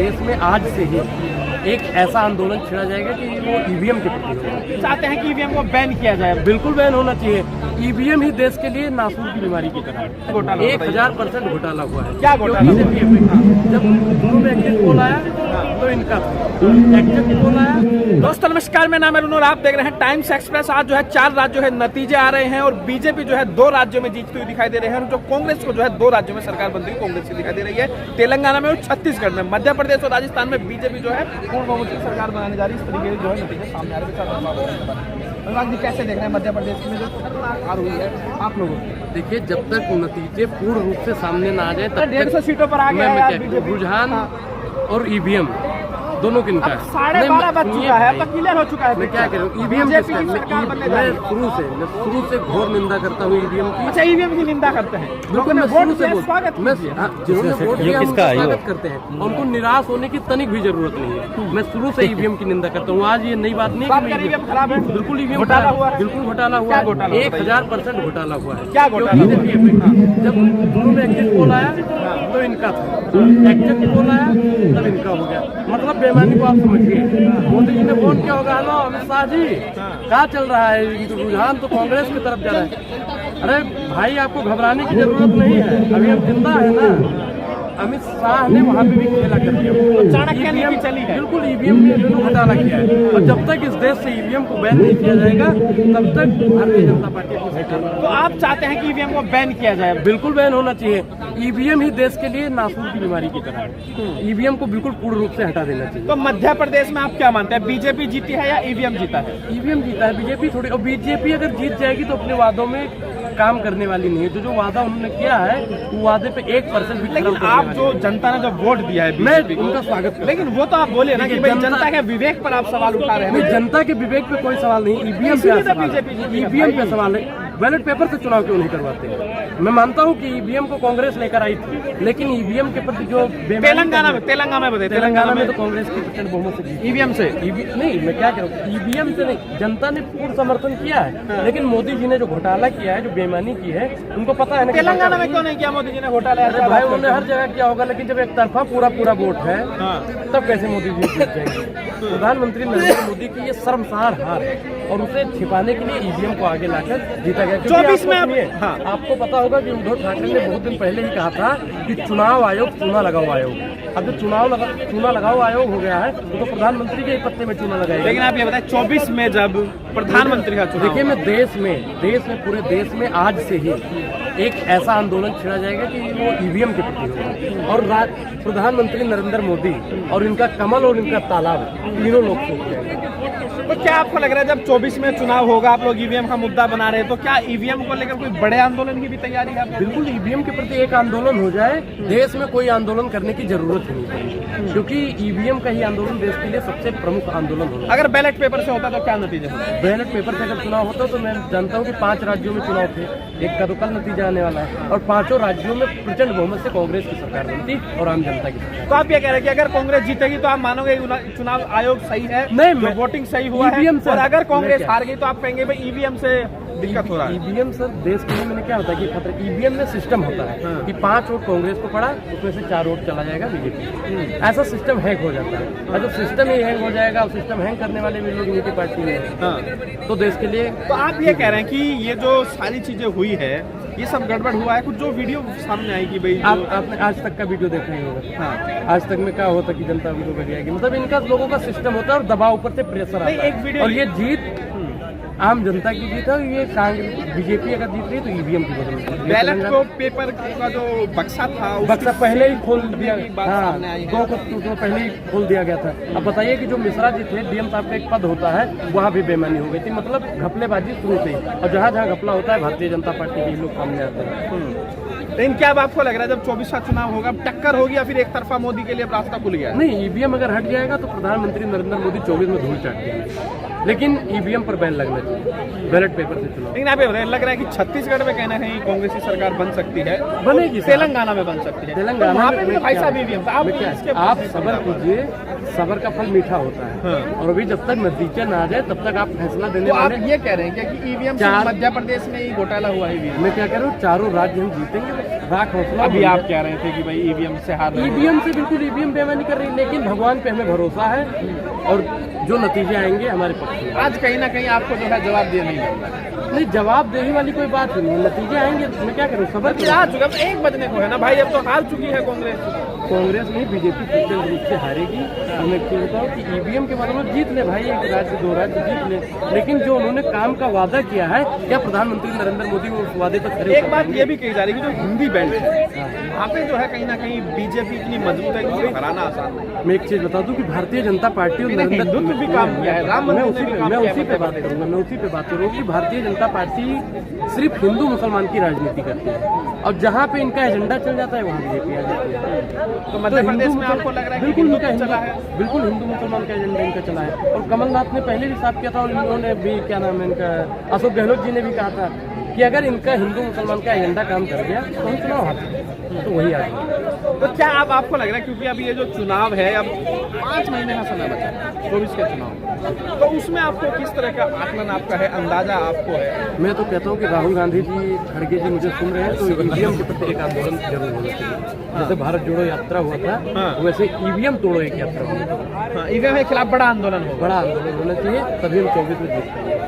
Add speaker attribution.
Speaker 1: देश में आज से ही एक ऐसा आंदोलन छेड़ा जाएगा कि वो ईवीएम के प्रति होगा।
Speaker 2: चाहते हैं कि ईवीएम को बैन किया जाए।
Speaker 1: बिल्कुल बैन होना चाहिए। ईवीएम ही देश के लिए नासूर की बीमारी की तरह है।
Speaker 2: घोटाला
Speaker 1: 1000% घोटाला हुआ है।
Speaker 2: क्या घोटाला?
Speaker 1: जब दोनों में एग्जिट पोल आया तो इनका एग्जिट पोल आया।
Speaker 2: दोस्तों नमस्कार, मैं नाम है रुन और आप देख रहे हैं टाइम्स एक्सप्रेस। आज जो है 4 राज्यों है नतीजे आ रहे हैं और बीजेपी जो है 2 राज्यों में जीतती हुई दिखाई दे रहे हैं और जो कांग्रेस को जो है 2 राज्यों में सरकार बनती हुई कांग्रेस की दिखाई दे रही है। तेलंगाना में और छत्तीसगढ़ में, मध्य प्रदेश और राजस्थान में बीजेपी जो है पूर्ण बहुमत की सरकार बनाने जा रही है। इस तरीके से जो है नतीजे सामने आ रहे हैं। अनुराग जी कैसे देख रहे हैं मध्य प्रदेश में जो खतरनाक हार हुई है आप लोगों को?
Speaker 1: देखिए, जब तक नतीजे पूर्ण रूप से सामने ना आ जाए तब
Speaker 2: 150 सीटों पर आ गया है बीजेपी।
Speaker 1: रुझान और ईवीएम दोनों किनका है?
Speaker 2: 12:30 बज चुका है, अब क्लियर हो चुका है।
Speaker 1: मैं क्या कह रहा हूँ, ईवीएम मैं शुरू से घोर निंदा करता हूँ ईवीएम की।
Speaker 2: अच्छा, ईवीएम की निंदा करते हैं?
Speaker 1: बिल्कुल, मैं शुरू से जिन्होंने वोट दिया उनका स्वागत करते हैं, उनको निराश होने की तनिक भी जरूरत नहीं है। मैं शुरू से ईवीएम की निंदा करता हूँ। आज ये नई बात नहीं है।
Speaker 2: ईवीएम खराब है,
Speaker 1: बिल्कुल ईवीएम
Speaker 2: घोटाला हुआ है।
Speaker 1: बिल्कुल घोटाला हुआ है। 1000% घोटाला हुआ है।
Speaker 2: क्या घोटाला?
Speaker 1: जब दोनों में एग्जिट पोल आया तो इनका था, एग्जिट पोल आया तब इनका हो गया। मतलब बेईमानी को आप समझिए। मोदी जी ने फोन किया होगा, हेलो अमित शाह जी, क्या चल रहा है? रुझान तो कांग्रेस की तरफ जा रहा है। अरे भाई, आपको घबराने की जरूरत नहीं है, अभी हम जिंदा है ना। अमित शाह ने वहाँ पे भी खेला कर दिया।
Speaker 2: चाणक्य नीति चली है।
Speaker 1: बिल्कुल ईवीएम में घोटाला किया है और जब तक इस देश से ईवीएम को बैन नहीं किया जाएगा तब तक भारतीय जनता पार्टी की सरकार।
Speaker 2: तो आप चाहते हैं कि ईवीएम को बैन किया जाए?
Speaker 1: बिल्कुल बैन होना चाहिए। ईवीएम ही देश के लिए नासूर की बीमारी की तरह है। ईवीएम को बिल्कुल पूर्ण रूप से हटा देना चाहिए।
Speaker 2: तो मध्य प्रदेश में आप क्या मानते हैं, बीजेपी जीती है या ईवीएम जीता है?
Speaker 1: ईवीएम जीता है, बीजेपी थोड़ी। और बीजेपी अगर जीत जाएगी तो अपने वादों में काम करने वाली नहीं है। जो वादा उन्होंने किया है वो वादे पे 1% भी।
Speaker 2: लेकिन आप जो जनता ने जो वोट दिया है
Speaker 1: मैं
Speaker 2: बीजेपी को,
Speaker 1: उनका स्वागत करता हूं।
Speaker 2: लेकिन वो तो आप बोले ना कि भाई जनता के विवेक पर आप सवाल उठा रहे हैं।
Speaker 1: जनता के विवेक पे कोई सवाल नहीं, ईवीएम पे ईवीएम पे सवाल है। बैलेट पेपर से चुनाव क्यों नहीं करवाते? मैं मानता हूँ कि ईवीएम को कांग्रेस लेकर आई थी, लेकिन ईवीएम के प्रति जो
Speaker 2: तेलंगाना में
Speaker 1: तो कांग्रेस की प्रचंड बहुमत से
Speaker 2: ईवीएम से
Speaker 1: नहीं, मैं क्या कह रहा हूँ, ईवीएम से नहीं, जनता ने पूर्ण समर्थन किया है। लेकिन मोदी जी ने जो घोटाला किया है, जो बेईमानी की है, उनको पता है ना।
Speaker 2: तेलंगाना में क्यों नहीं किया मोदी जी ने घोटाला?
Speaker 1: भाई, उन्होंने हर जगह किया होगा, लेकिन जब एक तरफा पूरा वोट है तब कैसे मोदी जी जीत जाएंगे? प्रधानमंत्री नरेंद्र मोदी की ये शर्मसार हार है और उसे छिपाने के लिए ईवीएम को आगे लाकर जीता गया।
Speaker 2: 24 में
Speaker 1: आपको पता होगा कि उद्धव ठाकरे ने बहुत दिन पहले ही कहा था कि चुनाव आयोग चूना लगाओ आयोग। अब जो चूना लगाओ आयोग हो गया है तो प्रधानमंत्री के पत्ते में चूना लगाएगा।
Speaker 2: लेकिन आप ये बताएं 24 में जब प्रधानमंत्री का चुनाव,
Speaker 1: देखिए, मैं देश में पूरे देश में आज से ही एक ऐसा आंदोलन छेड़ा जाएगा कि वो ईवीएम के प्रति होगा और प्रधानमंत्री नरेंद्र मोदी और इनका कमल और इनका तालाब तीनों लोग सूख जाएंगे।
Speaker 2: तो क्या आपको लग रहा है जब 24 में चुनाव होगा, आप लोग ईवीएम का मुद्दा बना रहे हैं, तो क्या ईवीएम को लेकर कोई बड़े आंदोलन की भी तैयारी है?
Speaker 1: बिल्कुल, ईवीएम के प्रति एक आंदोलन हो जाए, देश में कोई आंदोलन करने की जरूरत ही नहीं, क्योंकि ईवीएम का ही आंदोलन देश के लिए सबसे प्रमुख आंदोलन होगा।
Speaker 2: अगर बैलेट पेपर से होता तो क्या नतीजा होता?
Speaker 1: बैलेट पेपर से अगर चुनाव होता तो मैं जानता हूँ कि 5 राज्यों में चुनाव थे, एक का तो कल नतीजा आने वाला है और 5 राज्यों में प्रचंड बहुमत से कांग्रेस की सरकार बनती और आम जनता की सरकार।
Speaker 2: तो आप ये कह रहे हैं कि अगर कांग्रेस जीतेगी तो आप मानोगे चुनाव आयोग सही है?
Speaker 1: नहीं,
Speaker 2: वोटिंग सही हुआ है। और अगर कांग्रेस हार गई तो आप कहेंगे भाई ईवीएम से दिक्कत हो रहा है?
Speaker 1: ईवीएम सर, देश के लिए मैंने क्या होता है कि खतरा, ईवीएम में सिस्टम होता है कि 5 वोट कांग्रेस को पड़ा, उसमें से 4 वोट चला जाएगा बीजेपी। ऐसा सिस्टम हैक हो जाता है और जब सिस्टम ही हैक हो जाएगा और सिस्टम हैक करने वाले भी लोग इनकी पार्टी में, तो देश के लिए।
Speaker 2: तो आप ये कह रहे हैं कि ये जो सारी चीजें हुई है ये सब गड़बड़ हुआ है? कुछ जो वीडियो सामने आएगी भाई,
Speaker 1: आपने आज तक का वीडियो देखा ही होगा। आज तक में क्या होता कि जनता वीडियो बढ़ जाएगी, मतलब इनका लोगों का सिस्टम होता है और दबाव ऊपर से प्रेशर आता है।
Speaker 2: एक वीडियो
Speaker 1: और ये जीत आम जनता की जीत है और ये बीजेपी अगर जीत रही है तो ईवीएम की बदल।
Speaker 2: बैलेट को पेपर का जो बक्सा था,
Speaker 1: बक्सा पहले ही खोल दिया। हाँ, 2 अक्टूबर पहले ही खोल दिया गया था। अब बताइए कि जो मिश्रा जी थे, डीएम साहब का एक पद होता है, वहाँ भी बेईमानी हो गई थी। मतलब घपलेबाजी शुरू से ही, और जहाँ जहाँ घपला होता है भारतीय जनता पार्टी के लोग सामने आते हैं।
Speaker 2: लेकिन क्या अब आपको लग रहा है जब 24 का चुनाव होगा टक्कर होगी या फिर एक तरफा मोदी के लिए रास्ता खुल गया?
Speaker 1: नहीं, ईवीएम अगर हट जाएगा तो प्रधानमंत्री नरेंद्र मोदी 24 में धूल चाट देंगे, लेकिन ईवीएम पर बैन लगना चाहिए, बैलेट पेपर से चुनाव।
Speaker 2: लेकिन आप ये लग रहा है कि छत्तीसगढ़ में कहीं ना कहीं कांग्रेस की सरकार बन सकती है,
Speaker 1: बनेगी।
Speaker 2: तेलंगाना में बन सकती है,
Speaker 1: तेलंगाना
Speaker 2: में भाई साहब ईवीएम
Speaker 1: आप सबर कीजिए, सबर का फल मीठा होता है। और अभी जब तक नतीजे ना आ जाए तब तक आप फैसला देने वाले।
Speaker 2: आप ये कह रहे हैं कि ईवीएम मध्य प्रदेश में ही घोटाला हुआ है?
Speaker 1: मैं क्या कह रहा हूँ, चारों राज्य हम जीतेंगे। राख हौसला।
Speaker 2: अभी आप कह रहे थे कि भाई ईवीएम से हार रहे हैं।
Speaker 1: ईवीएम से बिल्कुल ईवीएम बेईमानी कर रही है, लेकिन भगवान पे हमें भरोसा है और जो नतीजे आएंगे हमारे पक्ष में।
Speaker 2: आज कहीं ना कहीं आपको जो है जवाब दिया नहीं मिल रहा है।
Speaker 1: नहीं, जवाब देने वाली कोई बात नहीं है, नतीजे आएंगे तो मैं क्या करूँ, सबर
Speaker 2: फिर आ चुका, 1 बजने को है ना भाई, अब तो हार चुकी है कांग्रेस।
Speaker 1: कांग्रेस नहीं, बीजेपी प्रचंड रूप से हारेगी। और मैं क्यों बताऊँ कि ईवीएम के मतलब जीत ले भाई, 1 राज्य 2 राज्य जीत ले, लेकिन जो उन्होंने काम का वादा किया है, क्या प्रधानमंत्री नरेंद्र मोदी वो उस वादे पर खरे
Speaker 2: एक बात ये भी कही जा रही है कि जो हिंदी बेल्ट है वहाँ पे जो है कहीं ना कहीं बीजेपी इतनी मजबूत है कि उसे हराना आसान नहीं है।
Speaker 1: मैं एक चीज बता दूं कि भारतीय जनता पार्टी और नरेंद्र
Speaker 2: हिंदुत्व भी काम किया है, राम मंदिर ने भी काम
Speaker 1: मैं
Speaker 2: किया
Speaker 1: उसी
Speaker 2: है।
Speaker 1: पे बात करूंगा, मैं उसी पे बात करूंगा कि भारतीय जनता पार्टी सिर्फ हिंदू मुसलमान की राजनीति करती है, और जहाँ पे इनका एजेंडा चल जाता है वहाँ बीजेपी आ जाती है।
Speaker 2: तो मध्य प्रदेश में आपको लग रहा है कि
Speaker 1: बिल्कुल
Speaker 2: हिंदुत्व
Speaker 1: इनका
Speaker 2: चला है?
Speaker 1: बिल्कुल हिंदू मुसलमान का एजेंडा इनका चला है, और कमलनाथ ने पहले भी साफ किया था, और इन्होंने भी क्या नाम है इनका, अशोक गहलोत जी ने भी कहा था कि अगर इनका हिंदू मुसलमान का एजेंडा काम कर गया तो हम चुनाव हारेंगे, तो वही आ गया।
Speaker 2: तो क्या अब आपको लग रहा है, क्योंकि अभी ये जो चुनाव है, अब 5 महीने का समय बचा है 24 के चुनाव, तो उसमें आपको किस तरह का आकलन आपका है, अंदाजा आपको है?
Speaker 1: मैं तो कहता हूँ कि राहुल गांधी जी, खड़गे जी मुझे सुन रहे हैं तो ईवीएम के प्रति एक आंदोलन जरूर होना चाहिए। जैसे भारत जोड़ो यात्रा हुआ था, वैसे ईवीएम तोड़ो एक यात्रा होनी चाहिए।
Speaker 2: हाँ, ईवीएम के खिलाफ बड़ा आंदोलन होगा।
Speaker 1: बड़ा आंदोलन होना चाहिए, तभी हम 24 में जीत पाएंगे।